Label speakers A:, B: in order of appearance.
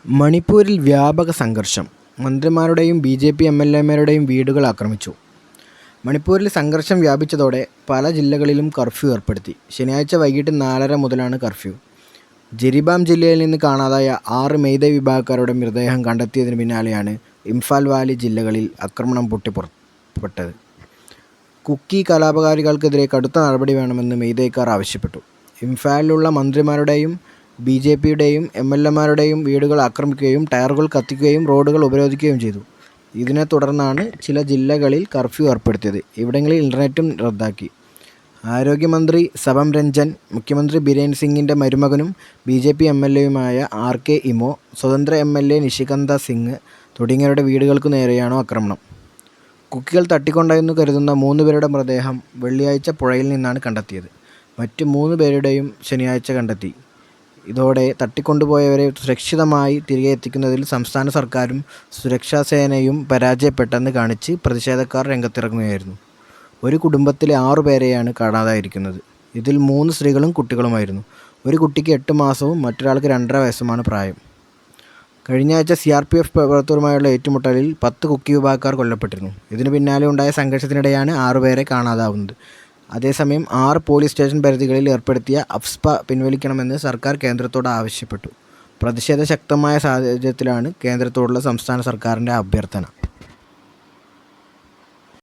A: മണിപ്പൂരിൽ വ്യാപക സംഘർഷം. മന്ത്രിമാരുടെയും ബി.ജെ.പി. എം.എൽ.എമാരുടെയും വീടുകൾ ആക്രമിച്ചു. മണിപ്പൂരിൽ സംഘർഷം വ്യാപിച്ചതോടെ പല ജില്ലകളിലും കർഫ്യൂ ഏർപ്പെടുത്തി. ശനിയാഴ്ച വൈകിട്ട് 4:30 മുതലാണ് കർഫ്യൂ. ജിരിബാം ജില്ലയിൽ നിന്ന് കാണാതായ 6 മെയ്തേയ് വിഭാഗക്കാരുടെ മൃതദേഹം കണ്ടെത്തിയതിന് പിന്നാലെയാണ് ഇംഫാൽ വാലി ജില്ലകളിൽ ആക്രമണം പൊട്ടിപ്പുറപ്പെട്ടത്. കുക്കി കലാപകാരികൾക്കെതിരെ കടുത്ത നടപടി വേണമെന്ന് മെയ്തേയ്ക്കാർ ആവശ്യപ്പെട്ടു. ഇംഫാലിലുള്ള മന്ത്രിമാരുടെയും ബി.ജെ.പിയുടെയും എം.എൽ.എമാരുടെയും വീടുകൾ ആക്രമിക്കുകയും ടയറുകൾ കത്തിക്കുകയും റോഡുകൾ ഉപരോധിക്കുകയും ചെയ്തു. ഇതിനെ തുടർന്നാണ് ചില ജില്ലകളിൽ കർഫ്യൂ ഏർപ്പെടുത്തിയത്. ഇവിടങ്ങളിൽ ഇന്റർനെറ്റും റദ്ദാക്കി. ആരോഗ്യമന്ത്രി സബം രഞ്ജൻ, മുഖ്യമന്ത്രി ബിരേൻ സിംഗിൻ്റെ മരുമകനും ബി.ജെ.പി. എം.എൽ.എയുമായ ആർ.കെ. ഇമോ, സ്വതന്ത്ര എം.എൽ.എ നിഷികാന്ത സിംഗ് തുടങ്ങിയവരുടെ വീടുകൾക്കു നേരെയാണു ആക്രമണം. കുക്കികൾ തട്ടിക്കൊണ്ടുവെന്നു കരുതുന്ന 3 പേരുടെ മൃതദേഹം വെള്ളിയാഴ്ച പുഴയിൽ നിന്നാണ് കണ്ടെത്തിയത്. മറ്റ് 3 പേരുടെയും ശനിയാഴ്ച കണ്ടെത്തി. ഇതോടെ തട്ടിക്കൊണ്ടുപോയവരെ സുരക്ഷിതമായി തിരികെ എത്തിക്കുന്നതിൽ സംസ്ഥാന സർക്കാരും സുരക്ഷാസേനയും പരാജയപ്പെട്ടെന്ന് കാണിച്ച് പ്രതിഷേധക്കാർ രംഗത്തിറങ്ങുകയായിരുന്നു. ഒരു കുടുംബത്തിലെ 6 പേരെയാണ് കാണാതായിരിക്കുന്നത്. ഇതിൽ 3 സ്ത്രീകളും കുട്ടികളുമായിരുന്നു. ഒരു കുട്ടിക്ക് 8 മാസവും മറ്റൊരാൾക്ക് 2.5 വയസ്സുമാണ് പ്രായം. കഴിഞ്ഞയാഴ്ച CRPF പ്രവർത്തകരുമായുള്ള ഏറ്റുമുട്ടലിൽ 10 കുക്കി വിഭാഗക്കാർ കൊല്ലപ്പെട്ടിരുന്നു. ഇതിനു പിന്നാലെ ഉണ്ടായ സംഘർഷത്തിനിടെയാണ് 6 പേരെ കാണാതാവുന്നത്. അതേസമയം 6 പോലീസ് സ്റ്റേഷൻ പരിധികളിൽ ഏർപ്പെടുത്തിയ അഫ്സ്പ പിൻവലിക്കണമെന്ന് സർക്കാർ കേന്ദ്രത്തോട് ആവശ്യപ്പെട്ടു. പ്രതിഷേധം ശക്തമായ സാഹചര്യത്തിലാണ് കേന്ദ്രത്തോടുള്ള സംസ്ഥാന സർക്കാരിൻ്റെ അഭ്യർത്ഥന.